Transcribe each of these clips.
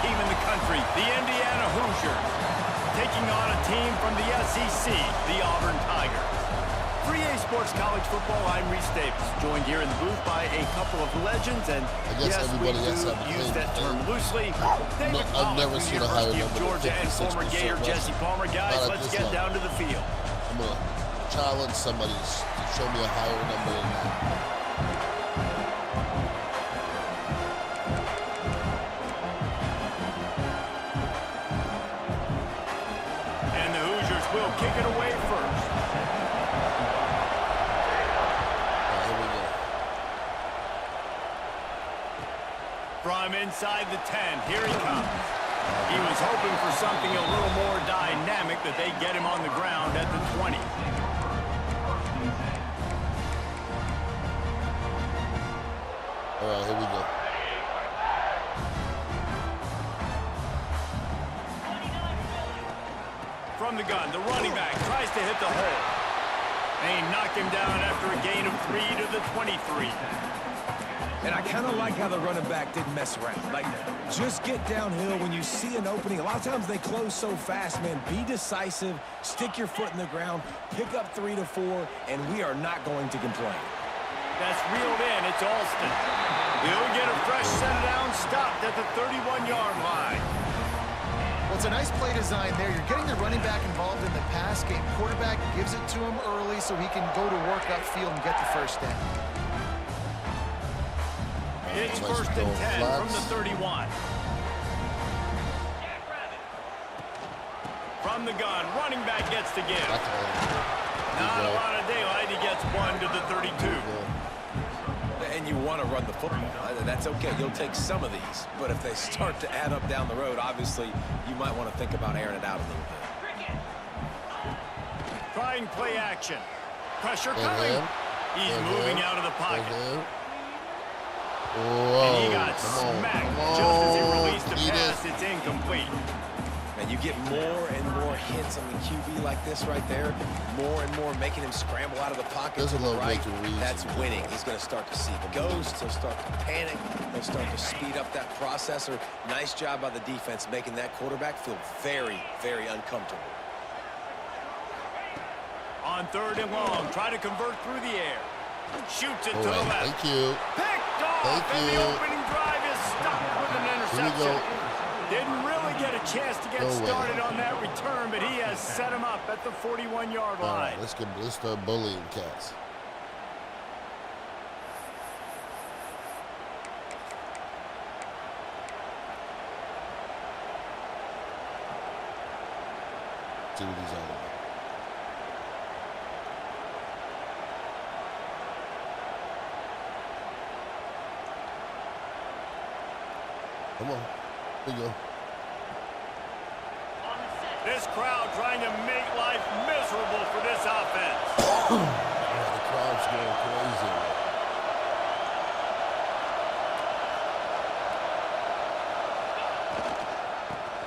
team in the country, the Indiana Hoosiers, taking on a team from the SEC, the Auburn Tigers. For EA Sports College Football, I'm Reese Davis, joined here in the booth by a couple of legends, and yes, we do use that term loosely. David I've never seen a higher University of number Georgia and former Gator Jesse Palmer. Guys, let's get down to the field. I'm going to challenge somebody to show me a higher number than that. Will kick it away first. Here we go. From inside the 10, here he comes. He was hoping for something a little more dynamic, that they get him on the ground at the 20. All right, here we go. From the gun, the running back tries to hit the hole. They knock him down after a gain of 3 to the 23. And I kind of like how the running back didn't mess around. Like, just get downhill when you see an opening. A lot of times they close so fast, man. Be decisive, stick your foot in the ground, pick up 3 to 4, and we are not going to complain. That's reeled in. It's Alston. He'll get a fresh set down, stopped at the 31-yard line. Well, it's a nice play design there. You're getting the running back involved in the pass game. Quarterback gives it to him early so he can go to work that field and get the first down. It's first and 10 from the 31. From the gun, running back gets the give. Not a lot of daylight. He gets 1 to the 32. And you want to run the football. That's okay. You'll take some of these. But if they start to add up down the road, obviously, you might want to think about airing it out a little bit. Trying play action. Pressure coming. He's moving out of the pocket. And he got smacked just as he released the pass. It's incomplete. And you get more and more hits on the QB like this right there. More and more making him scramble out of the pocket to the right. That's winning. He's going to start to see ghosts. He'll start to panic. He'll start to speed up that processor. Nice job by the defense making that quarterback feel very, very uncomfortable. On 3rd and long, try to convert through the air. Shoots it to the left. Thank you. Picked off, and the opening drive is stopped with an interception. Didn't really get a chance to get started on that return, but he has set him up at the 41-yard line. Right, let's start bullying cats. See what he's on about. Come on. Here we go. This crowd trying to make life miserable for this offense. The crowd's going crazy.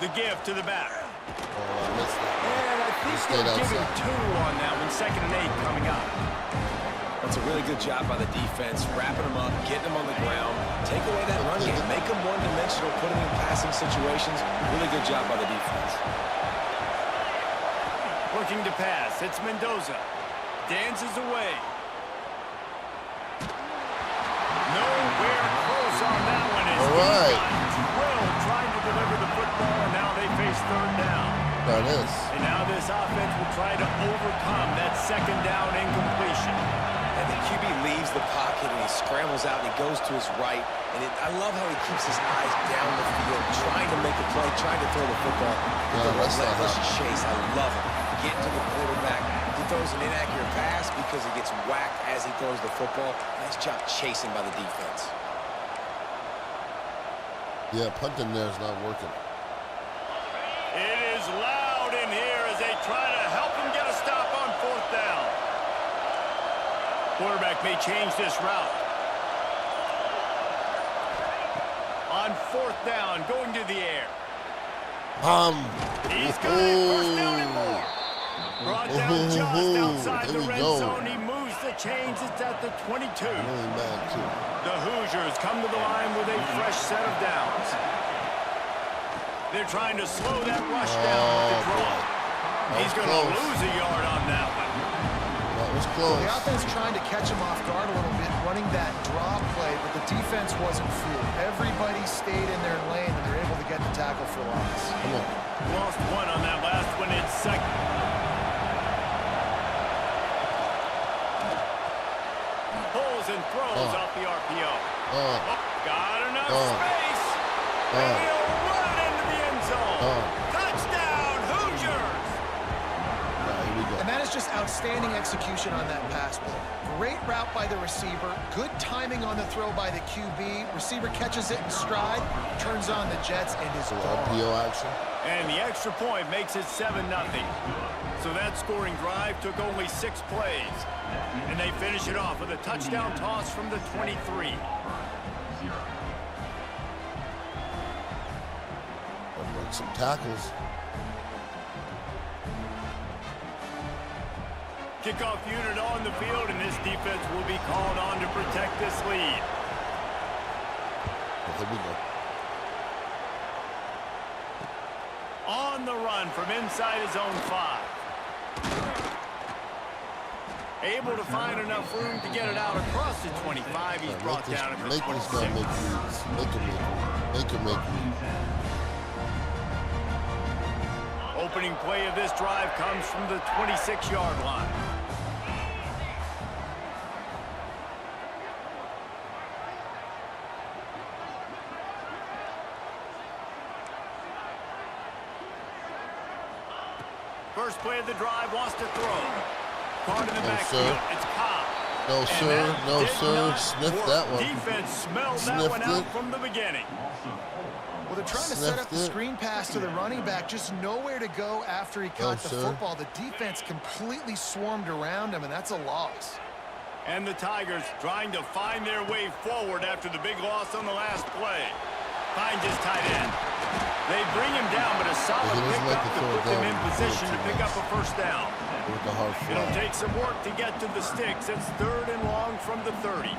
The give to the back. Oh, I missed it. And I think they're giving 2 on that one. 2nd and 8 coming up. That's a really good job by the defense, wrapping them up, getting them on the ground, take away that run game, make them one-dimensional, put them in passing situations. Really good job by the defense. Looking to pass. It's Mendoza. Dances away. Nowhere close on that one. All right. Well, trying to deliver the football, and now they face 3rd down. That is. And now this offense will try to overcome that 2nd down incompletion. And the QB leaves the pocket and he scrambles out and he goes to his right. And I love how he keeps his eyes down the field, trying to make a play, trying to throw the football. The relentless chase, I love it. Get to the quarterback. He throws an inaccurate pass because he gets whacked as he throws the football. Nice job chasing by the defense. Yeah, punting there is not working. It is loud in here as they try to help him get a stop on 4th down. Quarterback may change this route. On 4th down, going to the air. He's got it. 1st down and more. Brought down just outside the red zone. He moves the chains. It's at the 22. Really bad, too. The Hoosiers come to the line with a fresh set of downs. They're trying to slow that rush down with the draw. He's going to lose a yard on that one. That was close. The offense trying to catch him off guard a little bit, running that draw play, but the defense wasn't fooled. Everybody stayed in their lane, and they're able to get the tackle for loss. Come on. Lost one on that last one. It's second. Pulls and throws off the RPO. Got enough space. And he'll run it into the end zone. Touchdown, Hoosiers! Here we go. And that is just outstanding execution on that pass play. Great route by the receiver. Good timing on the throw by the QB. Receiver catches it in stride, turns on the jets, and is gone. RPO action. And the extra point makes it 7-0. So that scoring drive took only 6 plays. And they finish it off with a touchdown toss from the 23. Break some tackles. Kickoff unit on the field, and this defense will be called on to protect this lead. Here we go. On the run from inside his own 5. Able to find enough room to get it out across the 25. He's brought down at the 26. Make this guy make reads. Make him make reads. Opening play of this drive comes from the 26-yard line. First play of the drive, wants to throw. Caught in the backfield. It's Cobb. No, sir. No, sir. Sniff that one. Defense smelled that one out from the beginning. Well, they're trying to set up the screen pass to the running back, just nowhere to go after he caught the football. The defense completely swarmed around him, and that's a loss. And the Tigers trying to find their way forward after the big loss on the last play. Finds his tight end. They bring him down, but a solid pickup to put them in position to pick up a first down. It'll take some work to get to the sticks. It's 3rd and long from the 30.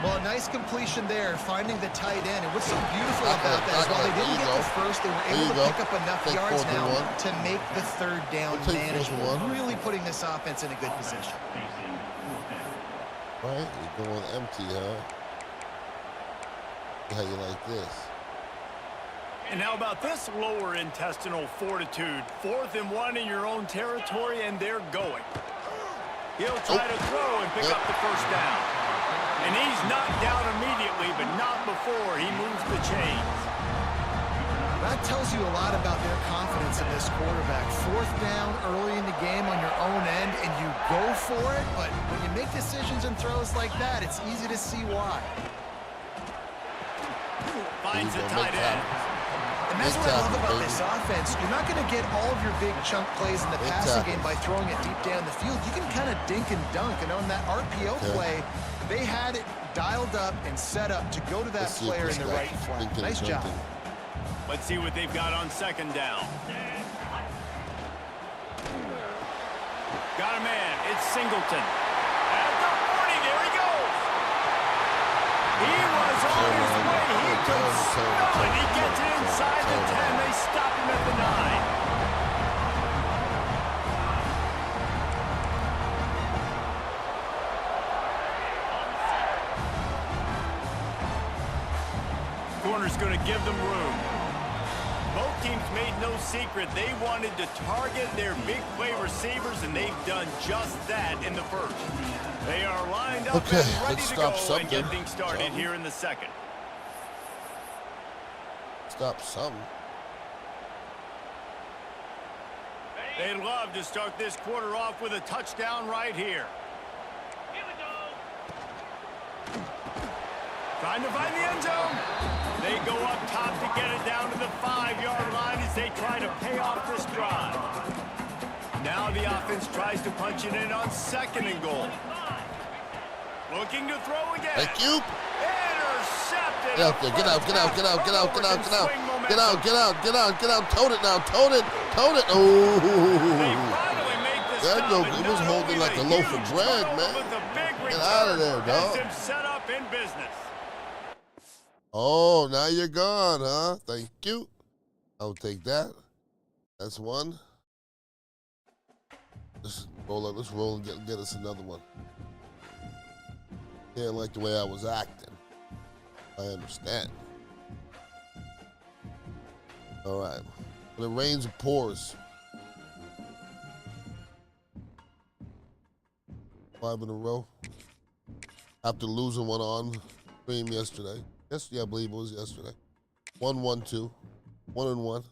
Well, a nice completion there, finding the tight end. And what's so beautiful about that is while they didn't get the first, they were able to pick up enough yards now to make the 3rd down manageable. Really putting this offense in a good position. Right, you're going empty, huh? How you like this? And how about this lower intestinal fortitude? 4th and 1 in your own territory, and they're going. He'll try to throw and pick up the first down. And he's knocked down immediately, but not before he moves the chains. That tells you a lot about their confidence in this quarterback. 4th down early in the game on your own end, and you go for it, but when you make decisions and throws like that, it's easy to see why. Finds a tight end. And that's what I love about this offense. You're not going to get all of your big chunk plays in the passing game by throwing it deep down the field. You can kind of dink and dunk. And on that RPO play, they had it dialed up and set up to go to that player in the right flank. Nice job. Let's see what they've got on 2nd down. Got a man. It's Singleton. At the 40, there he goes. He was on his way. He could smell it. He gets it inside the 10. They stop him at the 9. Corner's going to give them room. Both teams made no secret they wanted to target their big play receivers, and they've done just that in the first. They are lined up and ready to go and get things started here in the 2nd. Stop something. They'd love to start this quarter off with a touchdown right here. Here we go. Trying to find the end zone. They go up top to get it down to the 5-yard line as they try to pay off this drive. Now the offense tries to punch it in on 2nd and goal. Looking to throw again. Thank you. Intercepted. Get out there. Get out. Get out. Get out. Get out. Get out. Get out. Get out. Get out. Get out. Get out. Tote it now. Tote it. Tote it. Oh. That joke, it was holding like a loaf of bread, man. Get out of there, dog. Set up in business. Oh, now you're gone, huh? Thank you. I'll take that. That's one. Let's roll it. Let's roll and get us another one. Didn't like the way I was acting. I understand. All right. When it rains, it pours. 5 in a row. After losing one on stream yesterday. Yesterday, I believe it was yesterday. 1-1-2. 1-1.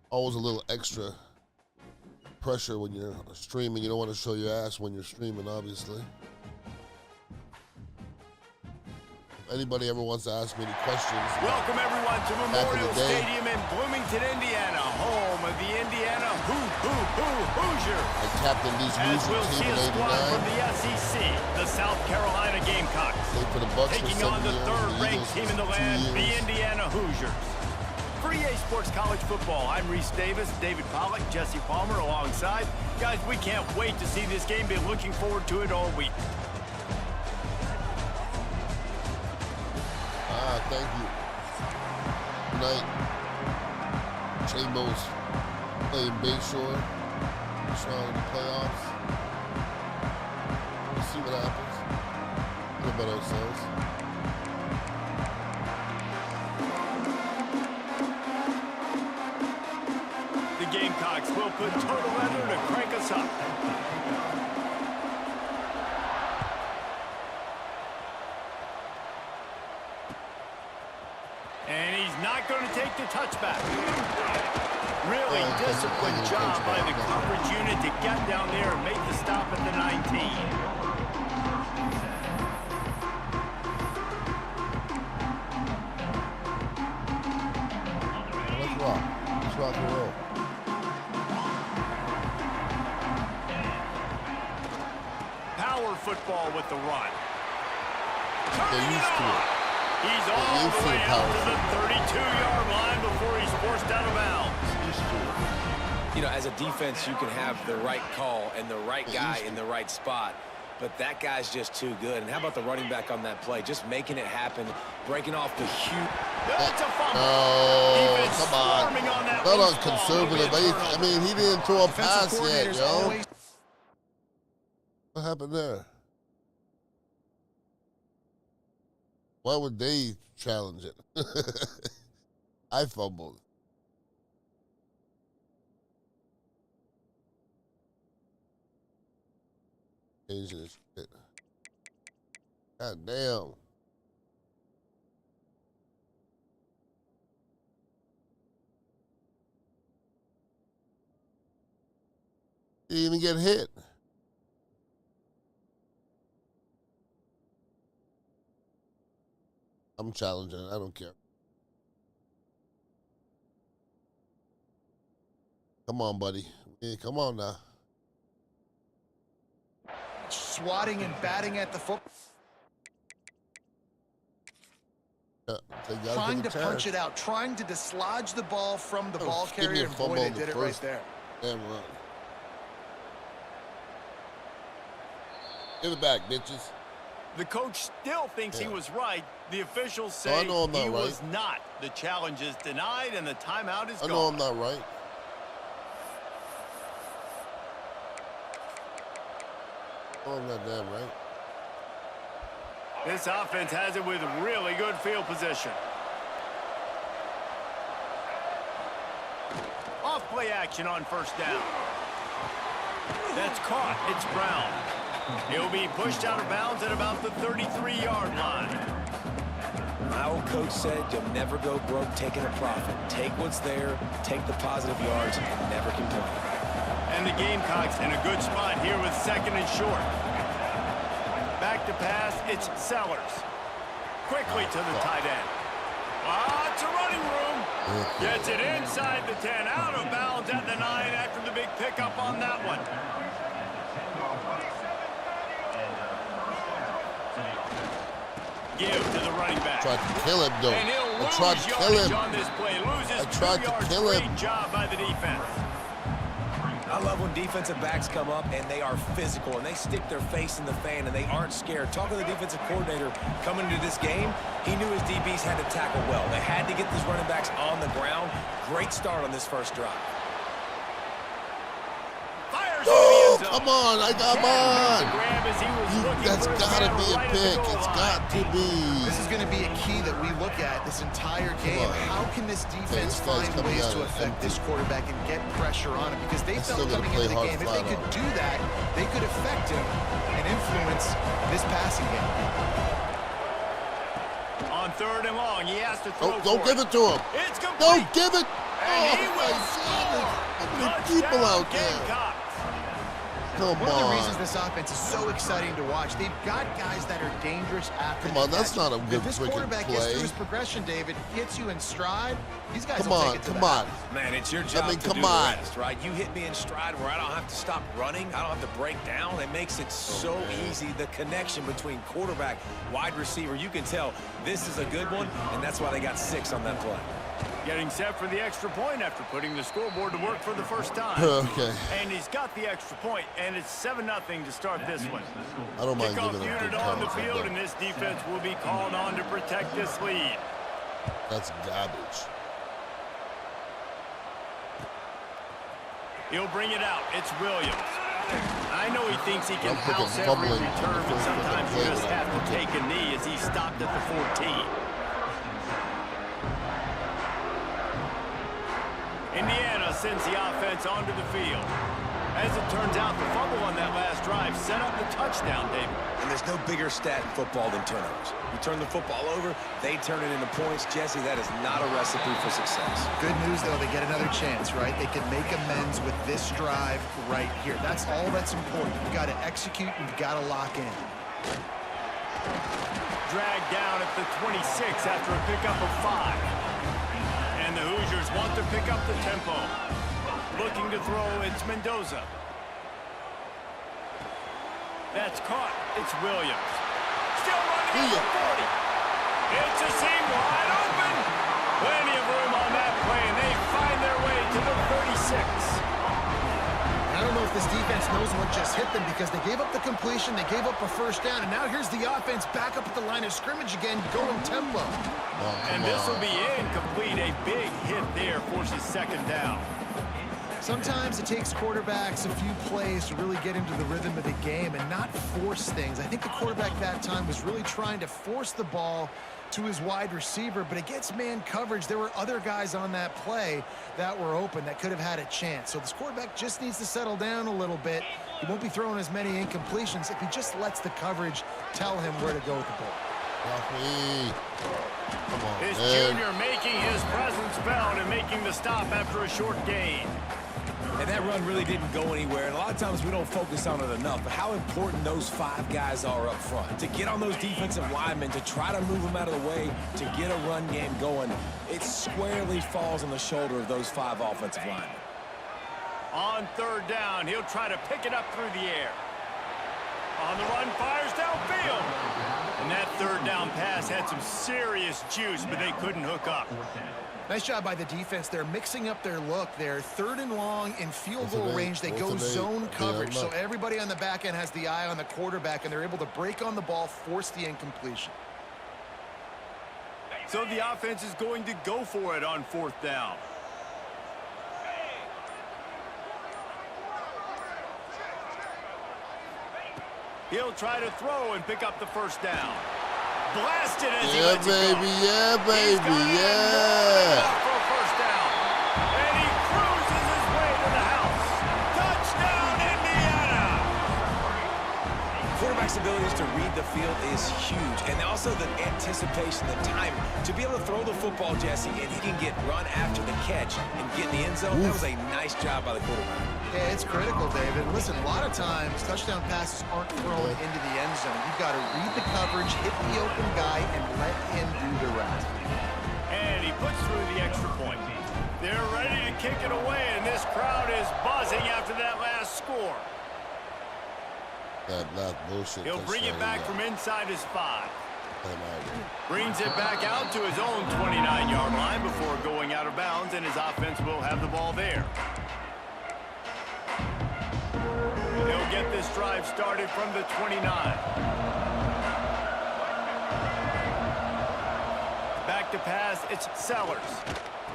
Always a little extra pressure when you're streaming. You don't want to show your ass when you're streaming, obviously. If anybody ever wants to ask me any questions. Welcome everyone to Memorial Stadium in Bloomington, Indiana, home of the Indiana Hoosiers. I captained these As Hoosier we'll team see in a squad 89. from the SEC, the South Carolina Gamecocks, Played for the Bucks taking for on 7 the years, third-ranked Eagles team in the for 2 land, the years. Indiana Hoosiers. For EA Sports College Football, I'm Reese Davis, David Pollack, Jesse Palmer alongside. Guys, we can't wait to see this game. Been looking forward to it all week. Thank you. Tonight, Chambers playing Bayshore. Trying the playoffs. We'll see what happens. What about ourselves? The Gamecocks will put total weather to crank us up. And he's not going to take the touchback. Really disciplined job by the coverage unit to get down there and make the stop at the 19. Let's rock. Let's rock and roll. Power football with the run. They're used to it. He's all the way out to the 32-yard line before he's forced out of bounds. You know, as a defense, you can have the right call and the right guy in the right spot, but that guy's just too good. And how about the running back on that play? Just making it happen, breaking off the huge... That's a fumble. No, come on. Not on conservative. I mean, he didn't throw a pass yet, yo. What happened there? Why would they challenge it? I fumbled. Changing this shit. God damn. Didn't even get hit. I'm challenging it. I don't care. Come on, buddy. Yeah, come on now. Swatting and batting at the football. Trying to punch it out, trying to dislodge the ball from the ball carrier, and boy, they did it right there. Damn right. Give it back, bitches. The coach still thinks he was right. The officials say I know I'm not he right. was not. The challenge is denied, and the timeout is gone. I know I'm not right. Oh, I'm not damn right. This offense has it with really good field position. Off play action on first down. That's caught. It's Brown. He'll be pushed out of bounds at about the 33-yard line. My old coach said you'll never go broke taking a profit. Take what's there, take the positive yards, and never complain. And the Gamecocks in a good spot here with second and short. Back to pass, it's Sellers. Quickly to the tight end. It's a running room. Gets it inside the 10, out of bounds at the 9 after the big pickup on that one. Give to the running back. Tried to kill him, though. And he'll I tried to kill him. on this play. Loses I tried to kill him. Great job by the defense. I love when defensive backs come up and they are physical and they stick their face in the fan and they aren't scared. Talking to the defensive coordinator coming into this game, he knew his DBs had to tackle well. They had to get these running backs on the ground. Great start on this first drive. Oh, come on, come on. That's got to be a pick. It's got to be. This is going to be a key that we look at this entire game. How can this defense find ways to affect this quarterback and get pressure on him? Because they felt coming into the game, if they could do that, they could affect him and influence this passing game. On 3rd and long, he has to throw. Don't give it to him. It's complete. Don't give it. And he will score. How many people out there? Come One of the on. reasons this offense is so exciting to watch, they've got guys that are dangerous after Come on, that's not a good If this freaking quarterback gets play. through his progression, David, hits you in stride, these guys Come will on, take it to come the on. house. Man, it's your job to do the rest, right? You hit me in stride where I don't have to stop running. I don't have to break down. It makes it so easy. The connection between quarterback, wide receiver, you can tell this is a good one, and that's why they got 6 on that play. Getting set for the extra point after putting the scoreboard to work for the first time. Okay. And he's got the extra point, and it's 7-0 to start this one. I don't mind Kickoff giving him unit good on the coverage, field, but and this defense will be called on to protect this lead. that's garbage. He'll bring it out. It's Williams. I know he thinks he can I'm freaking house every fumbling return, but before sometimes the you just play have to without take a knee as he stopped at the 14. Indiana sends the offense onto the field. As it turns out, the fumble on that last drive set up the touchdown, David. And there's no bigger stat in football than turnovers. You turn the football over, they turn it into points. Jesse, that is not a recipe for success. Good news, though, they get another chance, right? They can make amends with this drive right here. That's all that's important. You've got to execute and you've got to lock in. Dragged down at the 26 after a pickup of 5. And the Hoosiers want to pick up the tempo. Looking to throw, it's Mendoza. That's caught. It's Williams. Still running at the 40. It's a seam wide open. Plenty of room on that play, and they find their way to the 36. I don't know if this defense knows what just hit them because they gave up the completion, they gave up a first down, and now here's the offense back up at the line of scrimmage again, going tempo. And this will be incomplete. A big hit there forces 2nd down. Sometimes it takes quarterbacks a few plays to really get into the rhythm of the game and not force things. I think the quarterback that time was really trying to force the ball to his wide receiver, but against man coverage, there were other guys on that play that were open that could have had a chance. So this quarterback just needs to settle down a little bit. He won't be throwing as many incompletions if he just lets the coverage tell him where to go with the ball. Come on, This man. junior making his presence felt and making the stop after a short gain. And that run really didn't go anywhere. And a lot of times we don't focus on it enough. But how important those 5 guys are up front. To get on those defensive linemen, to try to move them out of the way, to get a run game going, it squarely falls on the shoulder of those 5 offensive linemen. On 3rd down, he'll try to pick it up through the air. On the run, fires downfield. And that 3rd down pass had some serious juice, but they couldn't hook up. Nice job by the defense. They're mixing up their look. They're 3rd and long in field goal range. They go zone coverage, so everybody on the back end has the eye on the quarterback, and they're able to break on the ball, force the incompletion. So the offense is going to go for it on 4th down. He'll try to throw and pick up the 1st down. Blasted as he lets it go. Yeah, baby, yeah. For a 1st down. And he cruises his way to the house. Touchdown, Indiana! Quarterback's abilities to read the field is huge. And also the anticipation, the time. To be able to throw the football, Jesse, and he can get run after the catch and get in the end zone, that was a nice job by the quarterback. Yeah, it's critical, David. Listen, a lot of times, touchdown passes aren't thrown into the end zone. You've got to read the coverage, hit the open guy, and let him do the rest. And he puts through the extra point. They're ready to kick it away, and this crowd is buzzing after that last score. That bullshit. He'll bring it back from inside his 5. Brings it back out to his own 29-yard line before going out of bounds, and his offense will have the ball there. drive started from the 29. Back to pass, it's Sellers.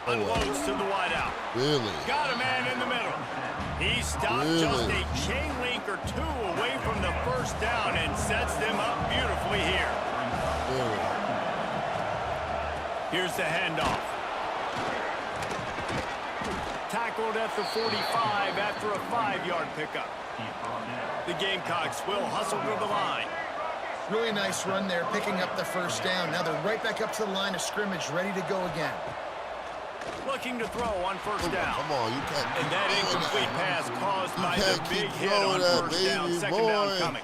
Unloads to the wideout. Really? Got a man in the middle. He stopped just a chain link or two away from the first down and sets them up beautifully here. Really? Here's the handoff. Tackled at the 45 after a 5-yard pickup. The Gamecocks will hustle to the line. Really nice run there, picking up the first down. Now they're right back up to the line of scrimmage, ready to go again. Looking to throw on first down. Come on, you can't. And that incomplete pass caused by the big hit on first down, second down coming.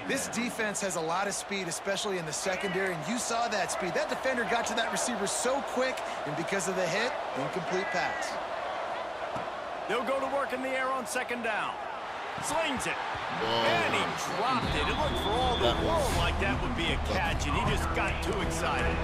This defense has a lot of speed, especially in the secondary, and you saw that speed. That defender got to that receiver so quick, and because of the hit, incomplete pass. They'll go to work in the air on second down. Slings it. And he dropped it. It looked for all the world like that would be a catch, and he just got too excited.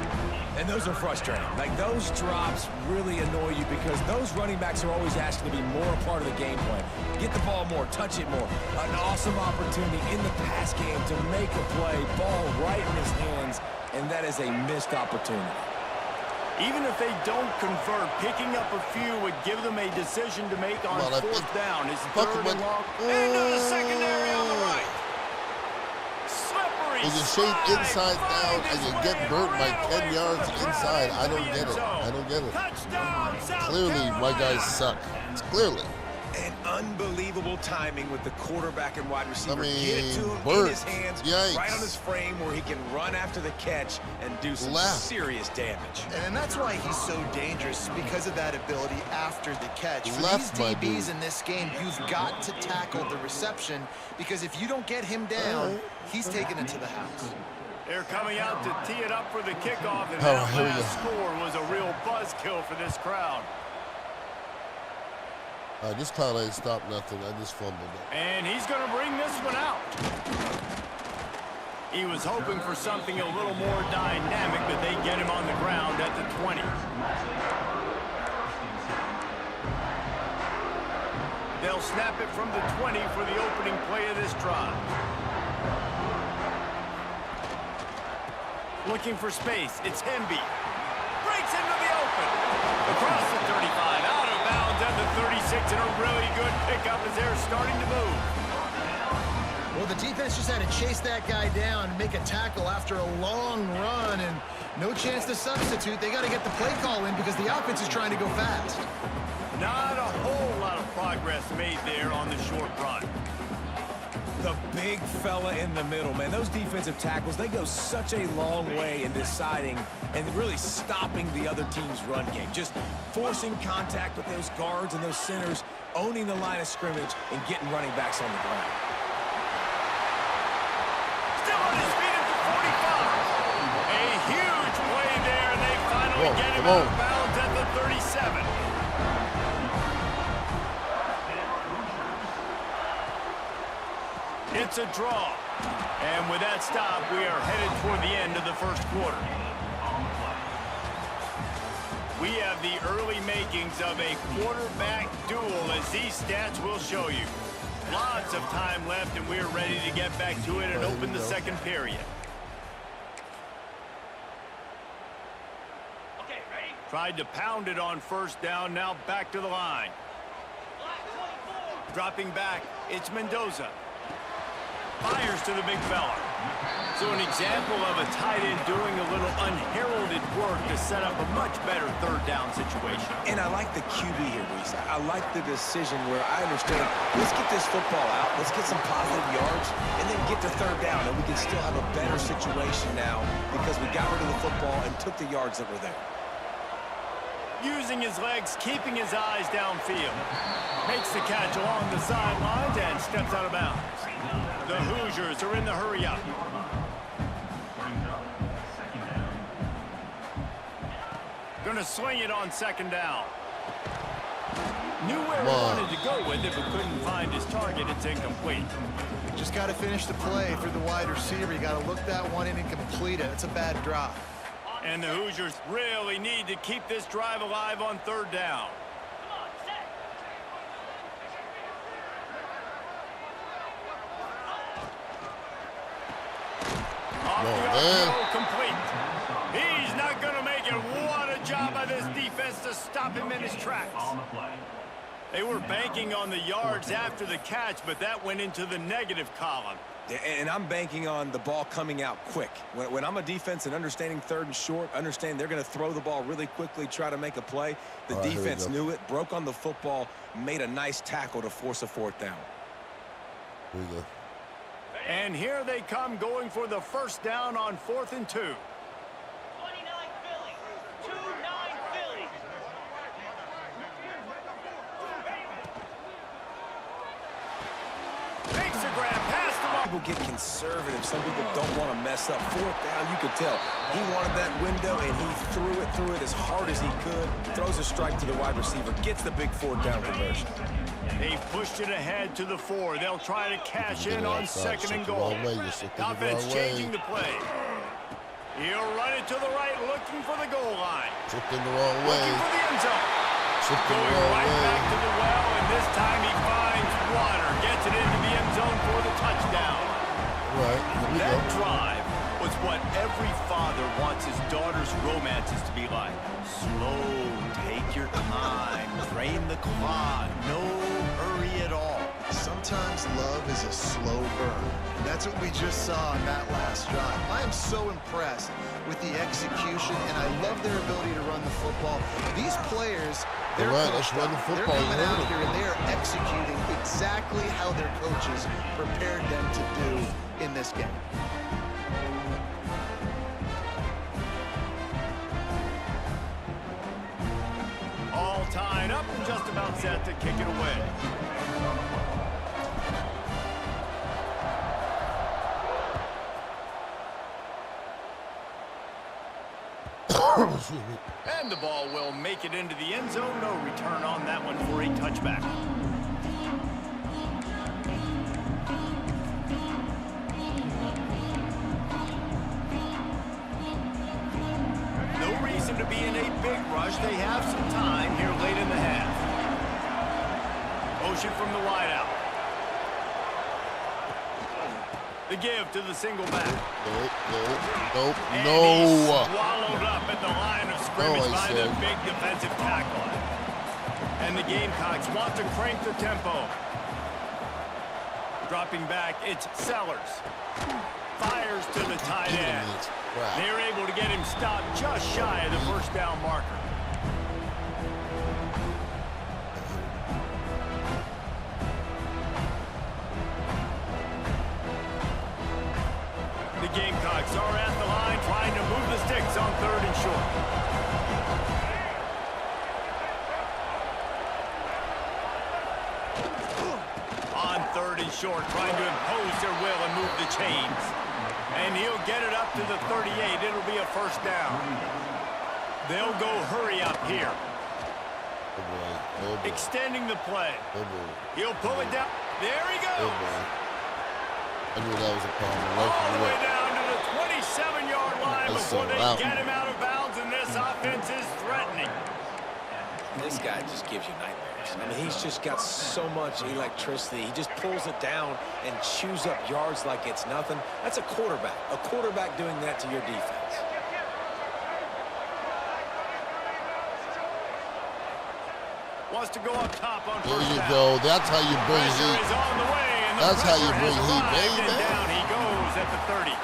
And those are frustrating. Like, those drops really annoy you because those running backs are always asking to be more a part of the game plan. Get the ball more, touch it more. An awesome opportunity in the pass game to make a play, ball right in his hands, and that is a missed opportunity. Even if they don't convert, picking up a few would give them a decision to make on fourth down. It's third and long. Into the secondary on the right. Slippery. When you shade inside down and you get burnt by 10 yards inside, I don't get it. I don't get it. Clearly, my guys suck. It's clearly. And unbelievable timing with the quarterback and wide receiver. Get it to him burnt. in his hands, right on his frame where he can run after the catch and do some serious damage. And that's why he's so dangerous, because of that ability after the catch. For Left, these DBs in this game, you've got to tackle the reception, because if you don't get him down, he's taking it to the house. They're coming out to tee it up for the kickoff, and that last score was a real buzzkill for this crowd. This clown ain't stopped nothing. I just fumbled it. And he's going to bring this one out. He was hoping for something a little more dynamic, but they get him on the ground at the 20. They'll snap it from the 20 for the opening play of this drive. Looking for space. It's Hemby. Breaks into the open. Across the 35, out of bounds at the 36, and a really good pickup as they're starting to move. Well, the defense just had to chase that guy down and make a tackle after a long run, and no chance to substitute. They got to get the play call in because the offense is trying to go fast. Not a whole lot of progress made there on the short run. The big fella in the middle, man. Those defensive tackles, they go such a long way in deciding and really stopping the other team's run game. Just forcing contact with those guards and those centers, owning the line of scrimmage, and getting running backs on the ground. Still on his feet at the 45. A huge play there, and they finally get him out of bounds at the 37. It's a draw. And with that stop, we are headed toward the end of the first quarter. We have the early makings of a quarterback duel, as these stats will show you. Lots of time left, and we're ready to get back to it and open the second period. Okay, ready? Tried to pound it on first down, now back to the line. Dropping back, it's Mendoza. Fires to the big fella. So an example of a tight end doing a little unheralded work to set up a much better third down situation. And I like the QB here, Reese. I like the decision where I understand, let's get this football out, let's get some positive yards, and then get to third down, and we can still have a better situation now because we got rid of the football and took the yards that were there. Using his legs, keeping his eyes downfield. Makes the catch along the sidelines and steps out of bounds. The Hoosiers are in the hurry-up. Gonna swing it on second down. Knew where he wanted to go with it, but couldn't find his target. It's incomplete. Just got to finish the play for the wide receiver. You got to look that one in and complete it. It's a bad drop. And the Hoosiers really need to keep this drive alive on third down. stop him in his tracks. They were banking on the yards after the catch, but that went into the negative column. And I'm banking on the ball coming out quick. When I'm a defense and understanding 3rd and short, understand they're going to throw the ball really quickly, try to make a play. The defense knew it, broke on the football, made a nice tackle to force a 4th down. Here we go. And here they come going for the 1st down on 4th and 2. 29 Philly. 2-9 Philly. Makes a grab, pass the ball. People get conservative. Some people don't want to mess up. 4th down, you could tell. He wanted that window, and he threw it as hard as he could. Throws a strike to the wide receiver. Gets the big 4th down conversion. They've pushed it ahead to the 4. They'll try to cash in on 2nd and goal. Offense changing the play. He'll run it to the right, looking for the goal line. Tripped in the wrong way. Looking for the end zone. Going right back to the well, and this time he finds water. Gets it into the end zone for the touchdown. Right, here we That go. drive was what every father wants his daughter's romances to be like. Slow, take your time, drain the clock, no hurry at all. Sometimes love is a slow burn. And that's what we just saw on that last drive. I am so impressed with the execution, and I love their ability to run the football. These players, they're let's run the football. They're coming out here and they are executing exactly how their coaches prepared them to do in this game. All tied up and just about set to kick it away. And the ball will make it into the end zone. No return on that one for a touchback. No reason to be in a big rush. They have some time here late in the half. Motion from the wideout. The give to the single back. Nope. And he's swallowed up at the line of scrimmage by the big defensive tackle. And the Gamecocks want to crank the tempo. Dropping back, it's Sellers. Fires to the tight end. They're able to get him stopped just shy of the 1st down marker. The Gamecocks are at the line trying to move the sticks on 3rd and short. On 3rd and short, trying to impose their will and move the chains. And he'll get it up to the 38. It'll be a 1st down. They'll go hurry up here. Oh boy. Extending the play. Oh boy. He'll pull it down. There he goes. Oh boy. I knew that was a problem. All the way down to the 27-yard line before they loud. get him out of bounds, and this offense is threatening. This guy just gives you nightmares. I mean, he's just got so much electricity. He just pulls it down and chews up yards like it's nothing. That's a quarterback. A quarterback doing that to your defense. Wants to go up top on There 1st you down. go. That's how you bring Pressure heat. is on the way, and the That's how you pressure bring has heat, arrived, baby. and down he goes at the 30.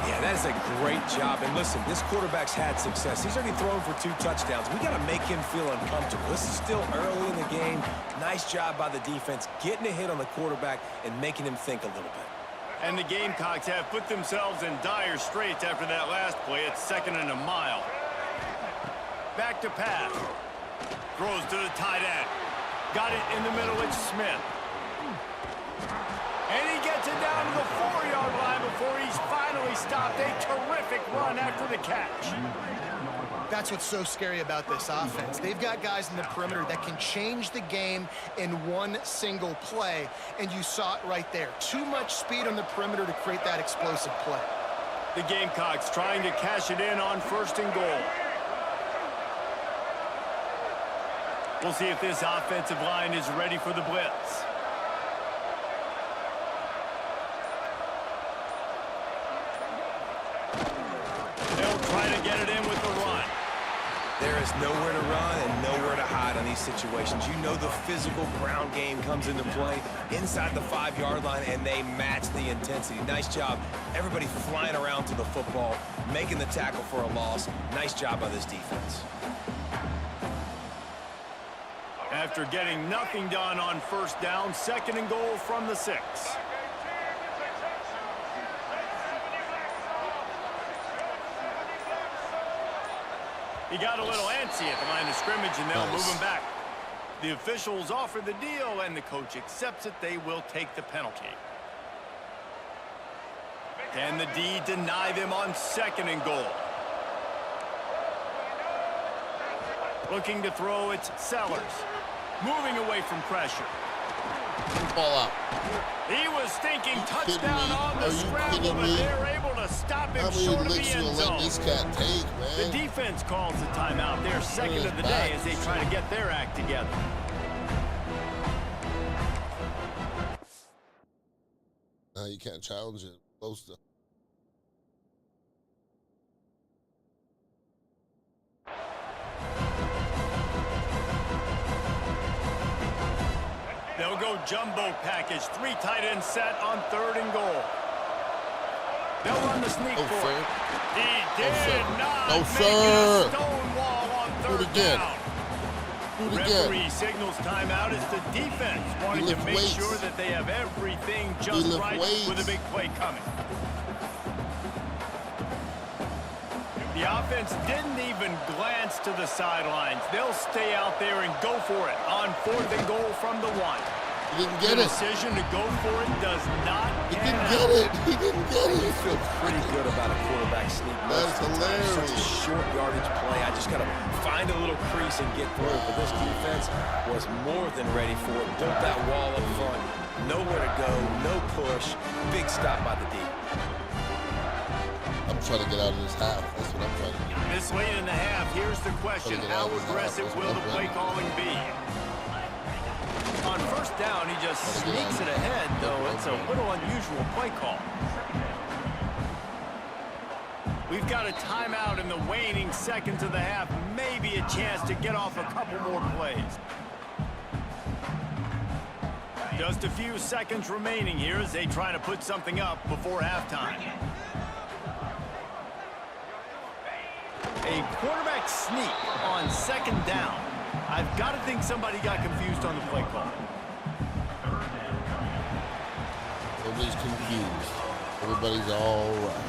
Yeah, that is a great job. And listen, this quarterback's had success. He's already thrown for 2 touchdowns. We got to make him feel uncomfortable. This is still early in the game. Nice job by the defense, getting a hit on the quarterback and making him think a little bit. And the Gamecocks have put themselves in dire straits after that last play. It's 2nd and a mile. Back to pass. Throws to the tight end. Got it in the middle. It's Smith. And he gets it down to the 4-yard line before he's finally stopped. A terrific run after the catch. That's what's so scary about this offense. They've got guys in the perimeter that can change the game in one single play, and you saw it right there. Too much speed on the perimeter to create that explosive play. The Gamecocks trying to cash it in on 1st and goal. We'll see if this offensive line is ready for the blitz. They'll try to get it in with the run. There is nowhere to run and nowhere these situations. You know the physical ground game comes into play inside the 5-yard line, and they match the intensity. Nice job. Everybody flying around to the football, making the tackle for a loss. Nice job by this defense. After getting nothing done on first down, 2nd and goal from the 6. He got a little antsy at the line of scrimmage, and they'll move him back. The officials offer the deal, and the coach accepts it. They will take the penalty. Can the D deny them on 2nd and goal? Looking to throw, it's Sellers. Moving away from pressure. Ball out. He was thinking touchdown on the scramble, but they're able to stop him short of the end zone. Let this cat take, man? The defense calls the timeout. Their 2nd of the day as they try to get their act together. You can't challenge it. Close to. They'll go jumbo package. 3 tight end set on 3rd and goal. They'll run the sneak for it. He did not make a stonewall on 3rd down. Referee signals timeout as the defense wanting to make sure that they have everything just right with a big play coming. The offense didn't even glance to the sidelines. They'll stay out there and go for it on 4th and goal from the 1. He didn't get it. The decision to go for it does not He didn't get it. He didn't get it. You feel pretty good about a quarterback sneak. That's hilarious. Such a short yardage play. I just got to find a little crease and get through it. But this defense was more than ready for it. Built that wall up front. Nowhere to go. No push. Big stop by the D. I'm trying to get out of this half. That's what I'm trying to do. This late in the half, here's the question. How aggressive will the play calling be? On first down, he just sneaks it ahead, though it's a little unusual play call. We've got a timeout in the waning seconds of the half. Maybe a chance to get off a couple more plays. Just a few seconds remaining here as they try to put something up before halftime. A quarterback sneak on 2nd down. I've got to think somebody got confused on the play call. Nobody's confused. Everybody's all right.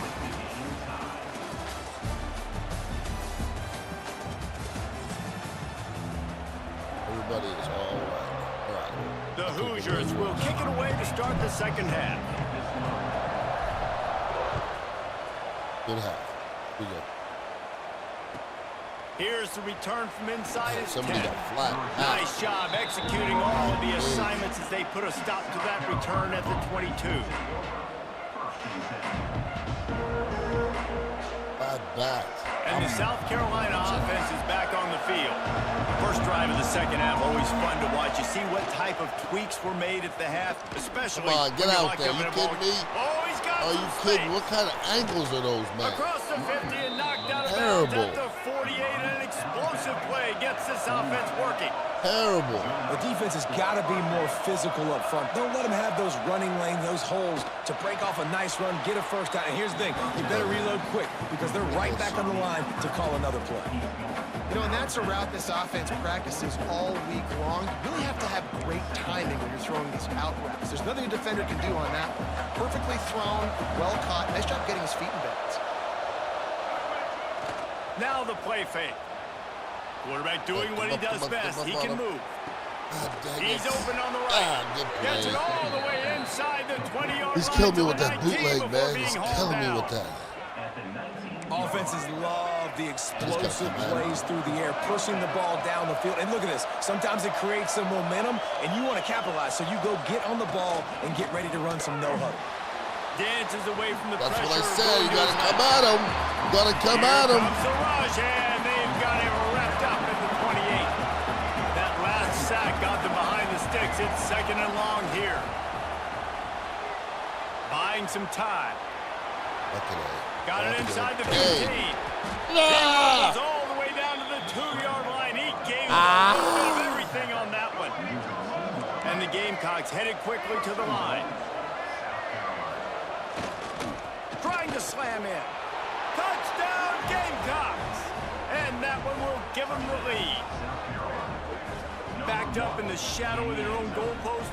Everybody is all right. All right. The Hoosiers will kick it away to start the 2nd half. Good half. Here we go. Here's the return from inside his 10. Somebody got flat. Nice job executing all of the assignments as they put a stop to that return at the 22. Back. And the South Carolina offense is back on the field. First drive of the 2nd half, always fun to watch. You see what type of tweaks were made at the half, especially. Come on, get out there. You kidding me? Oh, he's got Are you kidding? What kind of angles are those, man? Across the 50 and knocked out of Terrible. bounds at the 48, and an explosive play gets this offense working. Terrible. The defense has got to be more physical up front. Don't let them have those running lanes, those holes to break off a nice run, get a first down. And here's the thing, you better reload quick because they're right back on the line to call another play. You know, and that's a route this offense practices all week long. You really have to have great timing when you're throwing these out routes. There's nothing a defender can do on that one. Perfectly thrown, well caught. Nice job getting his feet in bounds. Now the play fake. Quarterback doing what he does best. He can move. He's open on the right. Gets it all the way inside the 20-yard line. He's killing me with that bootleg, man. He's killing me with that. Offenses love the explosive plays through the air, pushing the ball down the field. And look at this. Sometimes it creates some momentum, and you want to capitalize. So you go get on the ball and get ready to run some no-huddle. Dances away from the pressure. That's what I said. You got to come at him. You got to come at him. Comes the rush, and they've got him wrapped up at the 28. That last sack got them behind the sticks. It's 2nd and long here. Buying some time. Got it inside the 15. He rolls all the way down to the 2-yard line. He gave them and the Gamecocks headed quickly to the line. Trying to slam in. Touchdown, Gamecocks! And that one will give them the lead. Backed up in the shadow of their own goalpost.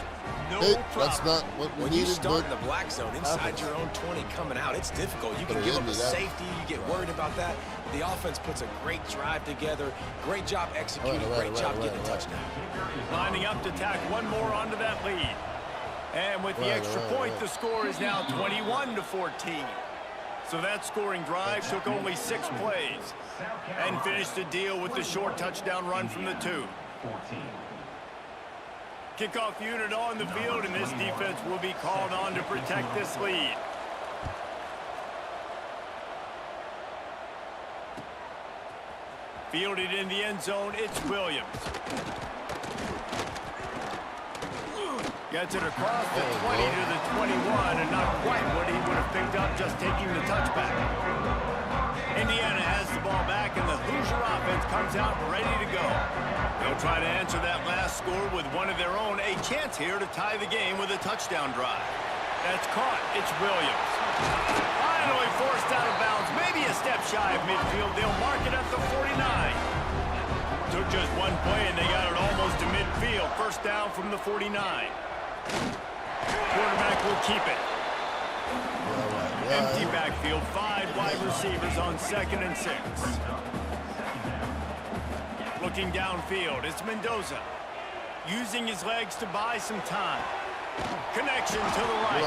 No problem. That's not what we When needed. you start in the black zone inside your own 20 coming out, it's difficult. You can give up a safety. You get worried about that. The offense puts a great drive together. Great job executing. Great job getting a touchdown. Lining up to tack one more onto that lead. And with the extra point, the score is now 21-14. So that scoring drive took only 6 plays and finished the deal with the short touchdown run from the 2. Kickoff unit on the field, and this defense will be called on to protect this lead. Fielded in the end zone, it's Williams. Gets it across the 20 to the 21, and not quite what he would have picked up just taking the touchback. Indiana has the ball back, and the Hoosier offense comes out ready to go. They'll try to answer that last score with one of their own. A chance here to tie the game with a touchdown drive. That's caught. It's Williams. Finally forced out of bounds. Maybe a step shy of midfield. They'll mark it at the 49. Took just one play, and they got it almost to midfield. First down from the 49. Quarterback will keep it. Empty backfield, 5 wide receivers on 2nd and 6. Looking downfield, it's Mendoza. Using his legs to buy some time. Connection to the right.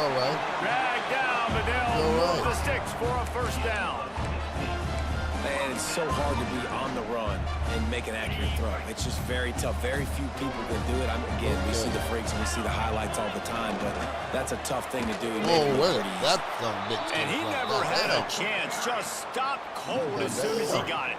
Dragged down, but they'll move the sticks for a first down. Man, it's so hard to be on the run and make an accurate throw. It's just very tough. Very few people can do it. Again, we see the freaks and we see the highlights all the time, but that's a tough thing to do. And he never had a chance. Just stopped cold as soon as he got it.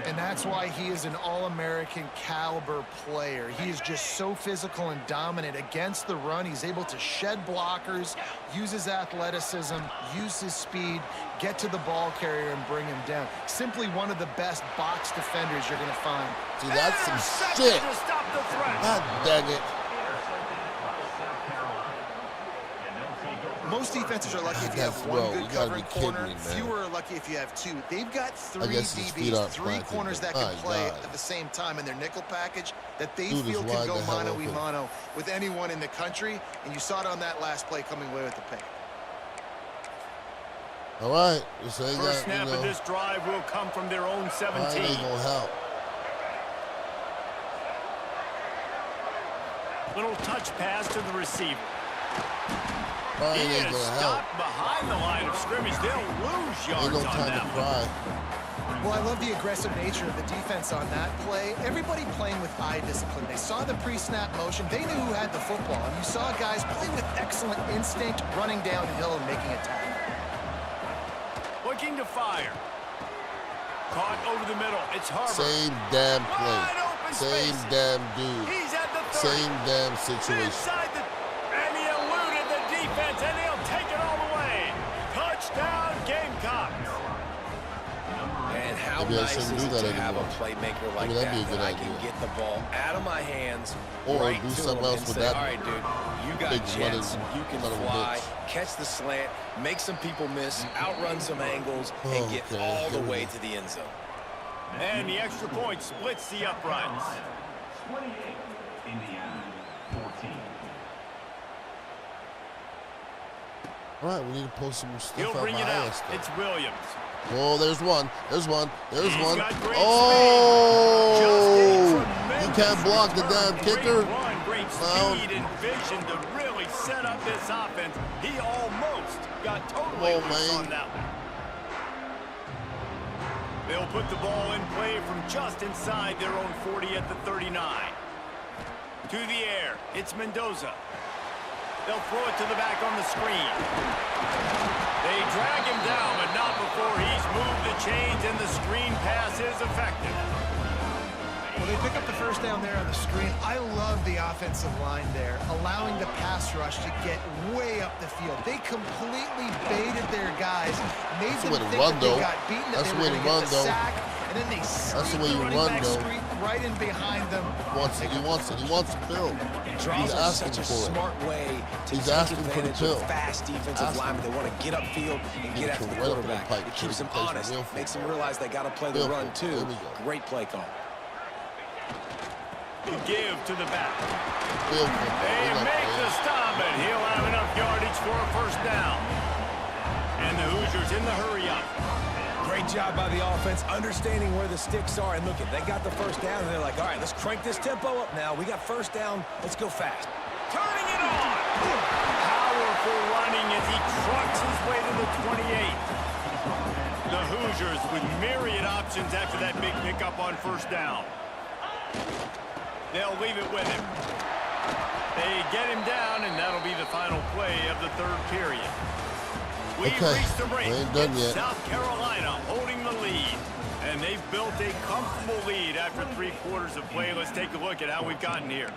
And that's why he is an All-American caliber player. He is just so physical and dominant against the run. He's able to shed blockers, use his athleticism, use his speed, get to the ball carrier and bring him down. Simply one of the best box defenders you're going to find. See, that's some shit. To stop the threat. God dang it. Most defenses are lucky if you have one good covering corner. Fewer are lucky if you have 2. They've got 3 DBs, 3 corners that can play at the same time in their nickel package that they feel can go mano-a-mano with anyone in the country. And you saw it on that last play coming away with the pick. All right. First snap of this drive will come from their own 17. Ain't gonna help. Little touch pass to the receiver. He is stopped behind the line of scrimmage. They'll lose yards on that one. Well, I love the aggressive nature of the defense on that play. Everybody playing with eye discipline. They saw the pre-snap motion. They knew who had the football. And you saw guys play with excellent instinct, running downhill and making a tackle. Looking to fire. Caught over the middle. It's Harvard. Same damn play. Same damn dude. He's at the 30. Same damn situation. And he eluded the defense, and he'll take it all the way. Touchdown, Gamecocks. And how nice is it to have a playmaker like that I can get the ball out of my hands or do something else with that. All right, dude, you got jets, you can fly, catch the slant, make some people miss, outrun some angles, and get all the way to the end zone. And the extra point splits the uprights. 28, Indiana, 14. All right, we need to pull some stuff He'll out bring it out. Stuff. It's Williams. Oh, there's one. There's one. There's He's one. Oh! You can't block the damn kicker. Great speed and vision to really set up this offense. He almost got totally loose on that one. They'll put the ball in play from just inside their own 40 at the 39. To the air, it's Mendoza. They'll throw it to the back on the screen. They drag him down, but not before he's moved the chains, and the screen pass is effective. Well, they pick up the first down there on the screen. I love the offensive line there, allowing the pass rush to get way up the field. They completely baited their guys, made them think that they got beaten, that they were going to get the sack, and then they sneak the running back screen. right in behind them. He wants it. He wants it. He wants the pill. Draws He's are asking such a for it. smart way to He's take asking for the advantage pill. of fast defensive linemen. They want to get upfield and get after the right up in the quarterback. pipe It so keeps he them can play some honest, real makes them football. realize they got to play the Real run football. too. There we go. Great play call. To give to the back. Real football. They We're not make the playing. stop, and he'll have enough yardage for a first down. And the Hoosiers in the hurry-up. Great job by the offense, understanding where the sticks are. And look, they got the first down, and they're like, all right, let's crank this tempo up now. We got first down. Let's go fast. Turning it on. Powerful running as he trucks his way to the 28. The Hoosiers with myriad options after that big pickup on first down. They'll leave it with him. They get him down, and that'll be the final play of the third period. We've reached the break. We ain't done It's yet. South Carolina holding the lead. And they've built a comfortable lead after 3 quarters of play. Let's take a look at how we've gotten here.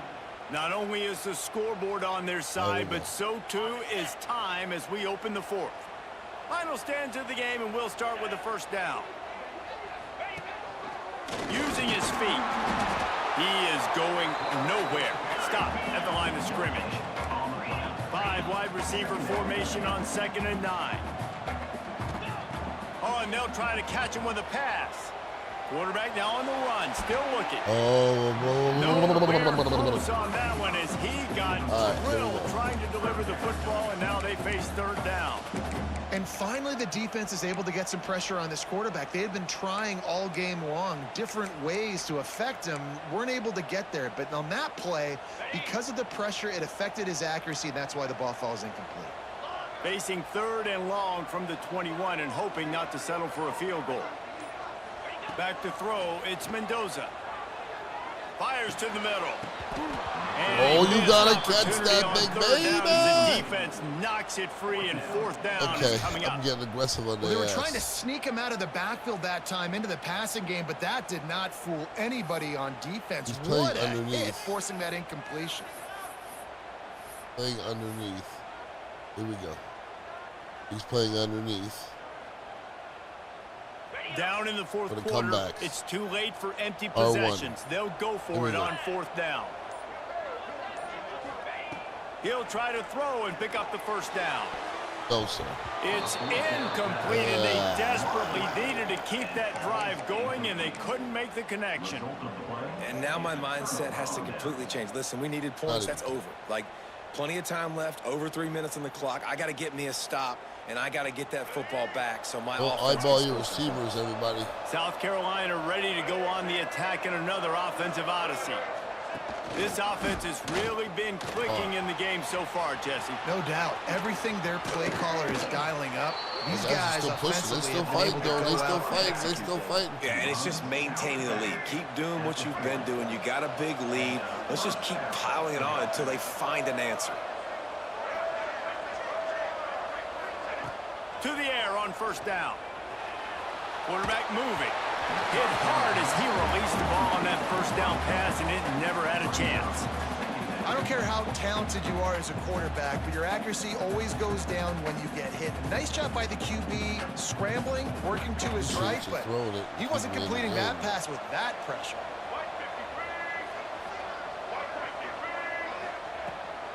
Not only is the scoreboard on their side, but so too is time as we open the fourth. Final stanza of the game, and we'll start with the first down. Using his feet. He is going nowhere. Stop at the line of scrimmage. 5 wide receiver formation on 2nd and 9. Oh, and they'll try to catch him with a pass. Quarterback now on the run, still looking. Nowhere close on that one as he got drilled trying to deliver the football, and now they face third down. And finally, the defense is able to get some pressure on this quarterback. They had been trying all game long, different ways to affect him. Weren't able to get there. But on that play, because of the pressure, it affected his accuracy, and that's why the ball falls incomplete. Facing 3rd and long from the 21 and hoping not to settle for a field goal. Back to throw, it's Mendoza. Fires to the middle. And you gotta catch that big baby. The defense knocks it free, and 4th down is coming up. I'm getting aggressive on Well, they were ass. trying to sneak him out of the backfield that time into the passing game, but that did not fool anybody on defense. He's playing What a underneath. hit, forcing that incompletion. Playing underneath. Here we go. He's playing underneath. Down in the fourth For the quarter, comebacks. it's too late for empty R1. possessions. They'll go for it on 4th down. He'll try to throw and pick up the first down. No, sir. It's incomplete, and they desperately needed to keep that drive going, and they couldn't make the connection. And now my mindset has to completely change. Listen, we needed points. That's over. Like, plenty of time left, over 3 minutes on the clock. I got to get me a stop, and I got to get that football back. So my Don't offense eyeball can your score. receivers, everybody. South Carolina ready to go on the attack in another offensive odyssey. This offense has really been clicking in the game so far, Jesse. No doubt. Everything their play caller is dialing up. These guys still pushing. They offensively still have been able fighting, to though. go They still out and fighting. They execute. still fighting. Yeah, and it's just maintaining the lead. Keep doing what you've been doing. You got a big lead. Let's just keep piling it on until they find an answer. To the air on first down. Quarterback moving. Hit hard as he released the ball on that first down pass, and it never had a chance. I don't care how talented you are as a quarterback, but your accuracy always goes down when you get hit. Nice job by the QB, scrambling, working to his right, but he wasn't completing that pass with that pressure.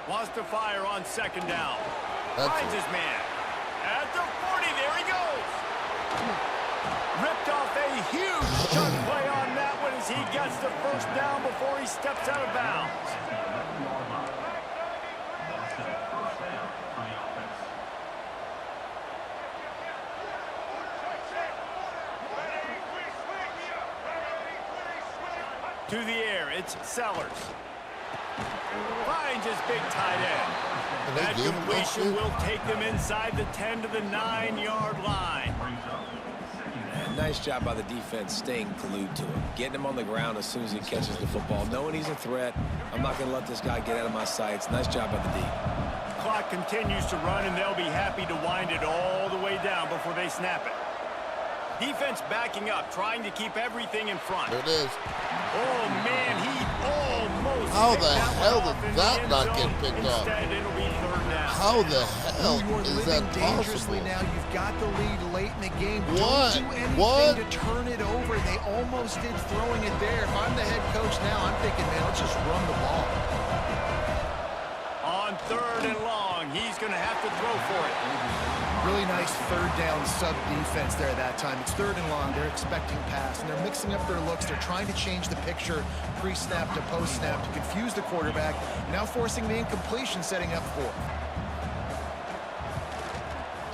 Wants to fire on 2nd down. That's Finds his man. At the 40, there he goes. Ripped off a huge chunk play on that one as he gets the first down before he steps out of bounds. To the air, it's Sellers. Finds his big tight end. That completion will take them inside the 10 to the 9-yard line. And nice job by the defense staying glued to him. Getting him on the ground as soon as he catches the football. Knowing he's a threat. I'm not going to let this guy get out of my sights. Nice job by the D. Clock continues to run, and they'll be happy to wind it all the way down before they snap it. Defense backing up, trying to keep everything in front. There it is. Oh, man, he almost How the hell did that not get picked off? Instead, it'll be third down. How the hell You are is living that dangerously possible? now. You've got the lead late in the game. What? Don't do anything What? to turn it over. They almost did throwing it there. If I'm the head coach now, I'm thinking, man, let's just run the ball. On third and long, he's going to have to throw for it. Really nice third down sub defense there that time. It's third and long. They're expecting pass, and they're mixing up their looks. They're trying to change the picture pre-snap to post-snap to confuse the quarterback, now forcing the incompletion, setting up fourth.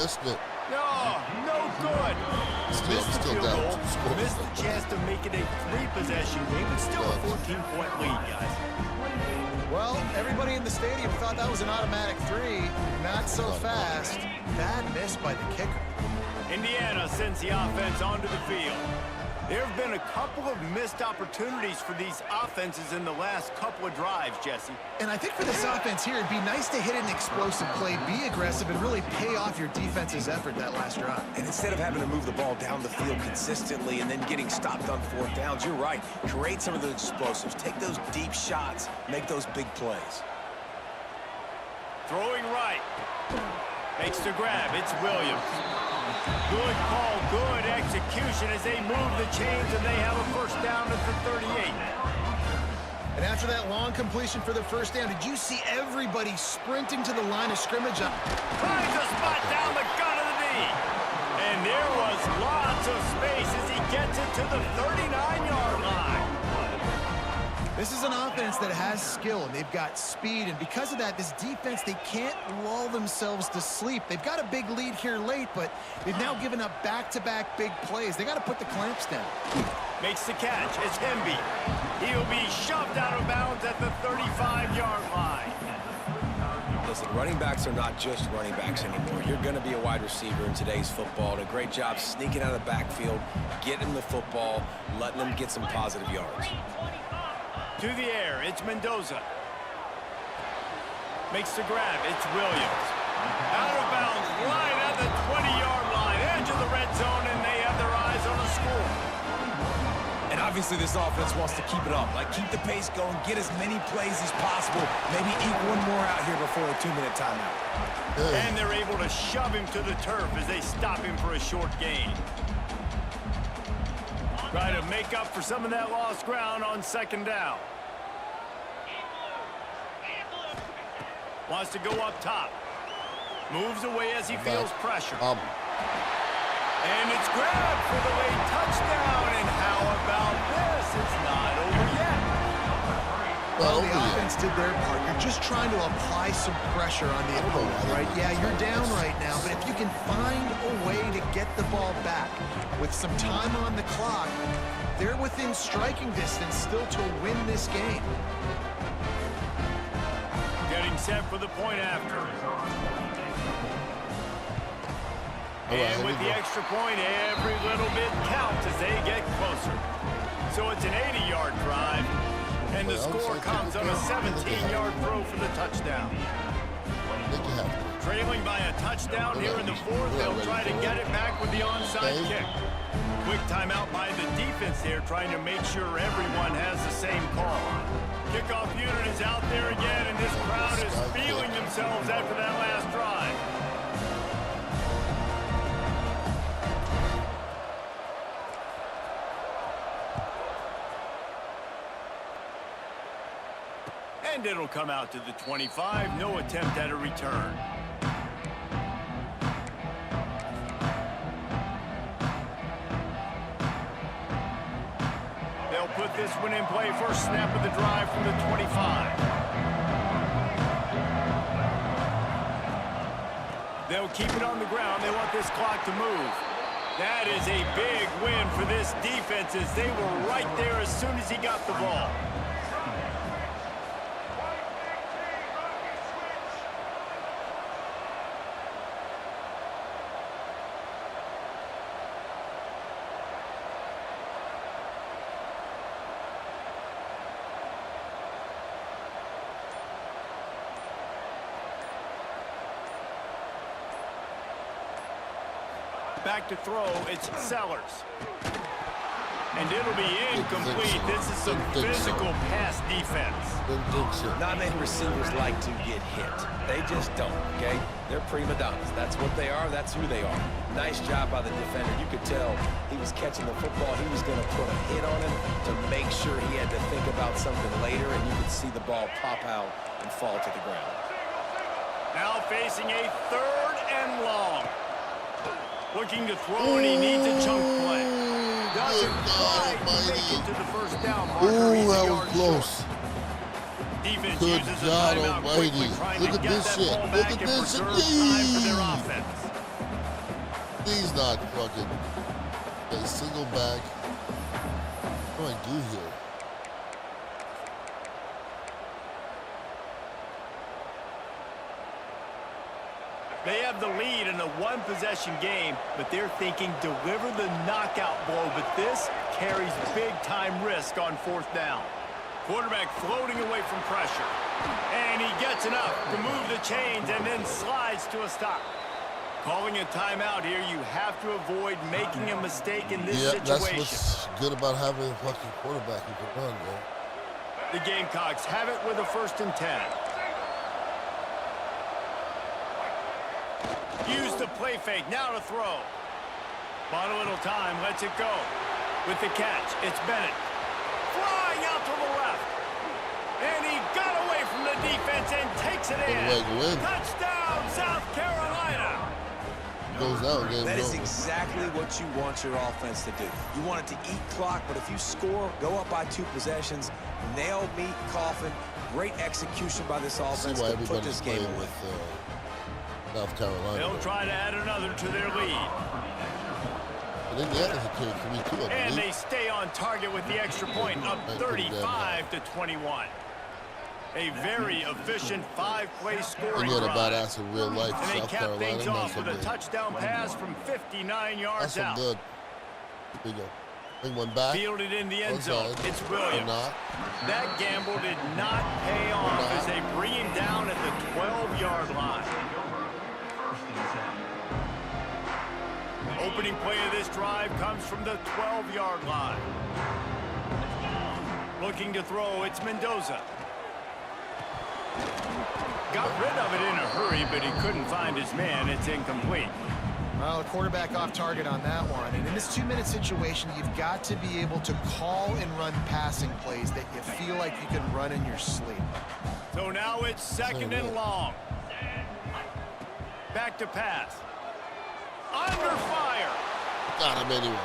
Missed it. No good. Missed the Still field down. goal. Score. Missed the chance to make it a 3-possession game, but still a 14-point lead, guys. Well, everybody in the stadium thought that was an automatic 3. Not so fast. Bad miss by the kicker. Indiana sends the offense onto the field. There have been a couple of missed opportunities for these offenses in the last couple of drives, Jesse. And I think for this offense here, it'd be nice to hit an explosive play, be aggressive, and really pay off your defense's effort that last drive. And instead of having to move the ball down the field consistently and then getting stopped on fourth downs, you're right. Create some of those explosives. Take those deep shots. Make those big plays. Throwing right. Makes the grab. It's Williams. Good call, good execution as they move the chains, and they have a first down at the 38. And after that long completion for the first down, did you see everybody sprinting to the line of scrimmage? Finds a spot down the gun of the knee. And there was lots of space as he gets it to the 39-yard line. This is an offense that has skill, and they've got speed, and because of that, this defense, they can't lull themselves to sleep. They've got a big lead here late, but they've now given up back-to-back big plays. They got to put the clamps down. Makes the catch. It's Hemby. He'll be shoved out of bounds at the 35-yard line. Listen, running backs are not just running backs anymore. You're going to be a wide receiver in today's football. And a great job sneaking out of the backfield, getting the football, letting them get some positive yards. To the air, it's Mendoza. Makes the grab, it's Williams. Out of bounds, right at the 20-yard line, edge of the red zone, and they have their eyes on a score. And obviously this offense wants to keep it up. Like, keep the pace going, get as many plays as possible. Maybe eke one more out here before a 2-minute timeout. And they're able to shove him to the turf as they stop him for a short gain. Try to make up for some of that lost ground on second down. Wants to go up top. Moves away as he feels pressure. And it's grabbed for the late touchdown. And how about this? It's not over yet. Well, the offense did their part. You're just trying to apply some pressure on the opponent, right? Yeah, you're down right now, but if you can find a way to get the ball back with some time on the clock, they're within striking distance still to win this game. Getting set for the point after. And with the extra point, every little bit counts as they get closer. So it's an 80-yard drive, and the score comes on a 17-yard throw for the touchdown. Trailing by a touchdown here in the fourth, they'll try to get it back with the onside kick. Quick timeout by the defense there, trying to make sure everyone has the same call. Kickoff unit is out there again, and this crowd is feeling themselves after that last drive. And it'll come out to the 25. No attempt at a return. They'll put this one in play. First snap of the drive from the 25. They'll keep it on the ground. They want this clock to move. That is a big win for this defense as they were right there as soon as he got the ball. Back to throw, it's Sellers. And it'll be incomplete. This is some physical pass defense. Didn't think so. Not many receivers like to get hit. They just don't, okay? They're prima donnas. That's what they are. That's who they are. Nice job by the defender. You could tell he was catching the football. He was going to put a hit on him to make sure he had to think about something later, and you could see the ball pop out and fall to the ground. Now facing a 3rd and long. Looking to throw, and he needs a chunk play. Doesn't quite make it to the first down marker. Ooh, that was close. Defense Good uses a God timeout almighty. quickly, trying Look to at get this that shit. ball Look back at and this shit. preserve time for their offense. He's not fucking a single back. What do I do here? They have the lead in a one-possession game, but they're thinking deliver the knockout blow, but this carries big-time risk on 4th down. Quarterback floating away from pressure. And he gets enough to move the chains and then slides to a stop. Calling a timeout here, you have to avoid making a mistake in this situation. That's what's good about having a fucking quarterback who can run, man. The Gamecocks have it with a 1st and 10. Use the play fake, now to throw. Bought a little time, lets it go. With the catch, it's Bennett. Flying out to the left. And he got away from the defense and takes it in. Touchdown, South Carolina. Goes down, game That is over. exactly what you want your offense to do. You want it to eat clock, but if you score, go up by 2 possessions, nail meat coffin, great execution by this offense See why to put this everybody's game playing away. with South Carolina. They'll try to add another to their lead. And Indiana's a carry 3-2, I And believe. they stay on target with the extra point, up 35-21. A very efficient 5-play scoring And you had a drive. badass in real life, And they South cap Carolina. things That's off so with a good. touchdown pass from 59 That's yards so out. good. Here we go. Bring one back. Fielded in the end zone. Onside. It's Or Williams. not. That gamble did not pay off Not. as they bring him down at the 12-yard line. Opening play of this drive comes from the 12-yard line. Looking to throw, it's Mendoza. Got rid of it in a hurry, but he couldn't find his man. It's incomplete. Well, a quarterback off target on that one. And in this 2-minute situation, you've got to be able to call and run passing plays that you feel like you can run in your sleep. So now it's 2nd and long. Back to pass. Under fire. Got him anyway.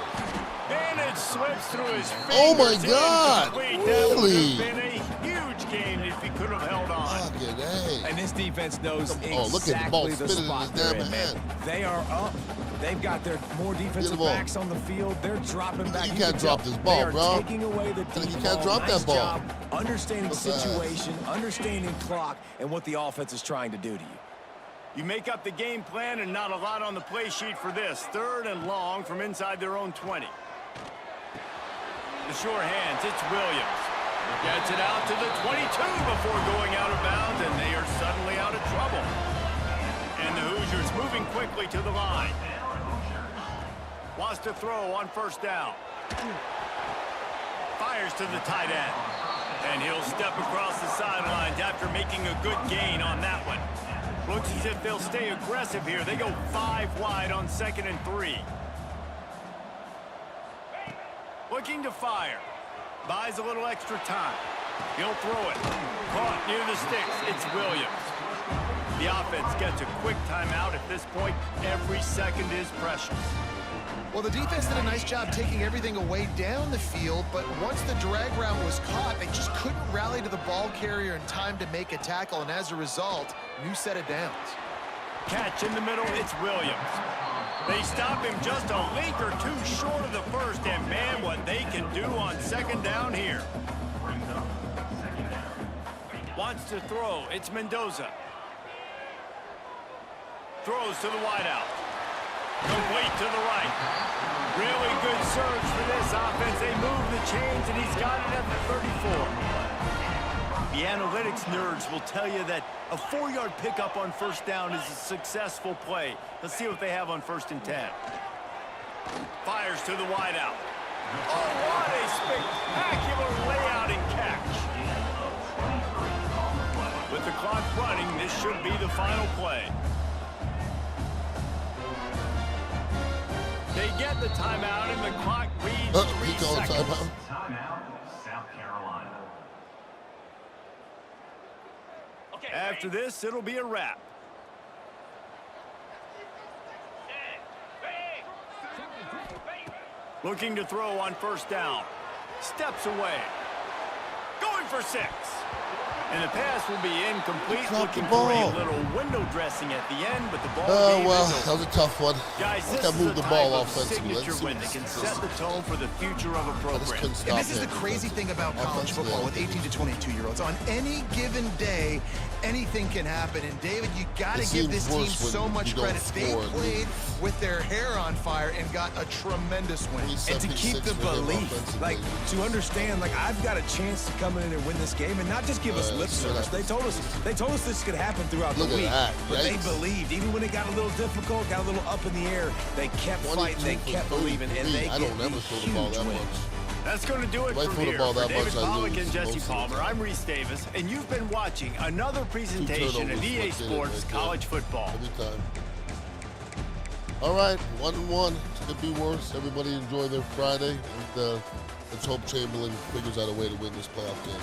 And it slips through his fingers. Oh, my God. Incomplete. That would Really? have been a huge gain if he could have held on. Fucking A. And this defense knows Oh, look at the ball exactly the spinning in spot his they're damn in, man. hand. They are up. They've got their more defensive ball. backs on the field. They're dropping back. You You can't can drop tell this ball, they are bro. taking away the You deep can't drop nice that ball. job understanding What's that? situation, understanding clock, and what the offense is trying to do to you. You make up the game plan and not a lot on the play sheet for this. 3rd and long from inside their own 20. The sure hands, it's Williams. Gets it out to the 22 before going out of bounds, and they are suddenly out of trouble. And the Hoosiers moving quickly to the line. Wants to throw on 1st down. Fires to the tight end. And he'll step across the sidelines after making a good gain on that one. Looks as if they'll stay aggressive here. They go 5 wide on 2nd and 3. Looking to fire. Buys a little extra time. He'll throw it. Caught near the sticks. It's Williams. The offense gets a quick timeout. At this point, every second is precious. Well, the defense did a nice job taking everything away down the field, but once the drag route was caught, they just couldn't rally to the ball carrier in time to make a tackle, and as a result, new set of downs. Catch in the middle, it's Williams. They stop him just a link or two short of the first, and man, what they can do on 2nd down here. Wants to throw, it's Mendoza. Throws to the wideout. Complete to the right. Really good surge for this offense. They move the chains, and he's got it at the 34. The analytics nerds will tell you that a 4-yard pickup on 1st down is a successful play. Let's see what they have on 1st and 10. Fires to the wideout. Oh, what a spectacular layout and catch. With the clock running, this should be the final play. They get the timeout, and the clock reads 3 seconds. Timeout, South Carolina. Okay, After this, it'll be a wrap. Looking to throw on first down. Steps away. Going for 6. And the pass will be incomplete. Looking for a little window dressing at the end, but the ball game well, is that was a tough one. Guys, I this think I is moved the the ball type of offensively. Let's signature see win what that can this set is. the tone for the future of a I just program. couldn't stop And this is the it. crazy thing about college Offensively, football with I don't 18 to 22-year-olds. On any given day, anything can happen. And David, you got It to give seems this team worse when so you much don't credit. They score. played with their hair on fire and got a tremendous win. And to keep the 76 for him belief, offensively. like to understand, like I've got a chance to come in and win this game, and not just give us lip service. They told us this could happen throughout Look the at week, that. but they Yikes. believed. Even when it got a little difficult, got a little up in the air, they kept 22 fighting, they for kept believing, and 33. they I get don't never the throw the ball huge that win. much. That's going to do it If I from throw the here. ball For that David much, I Pollack lose and Jesse most of the Palmer, time. I'm Reese Davis, and you've been watching another presentation of turnovers EA what did it Sports right there. College Football. Every time. All right, 1-1. Could be worse. Everybody enjoy their Friday. And let's hope Chamberlain figures out a way to win this playoff game.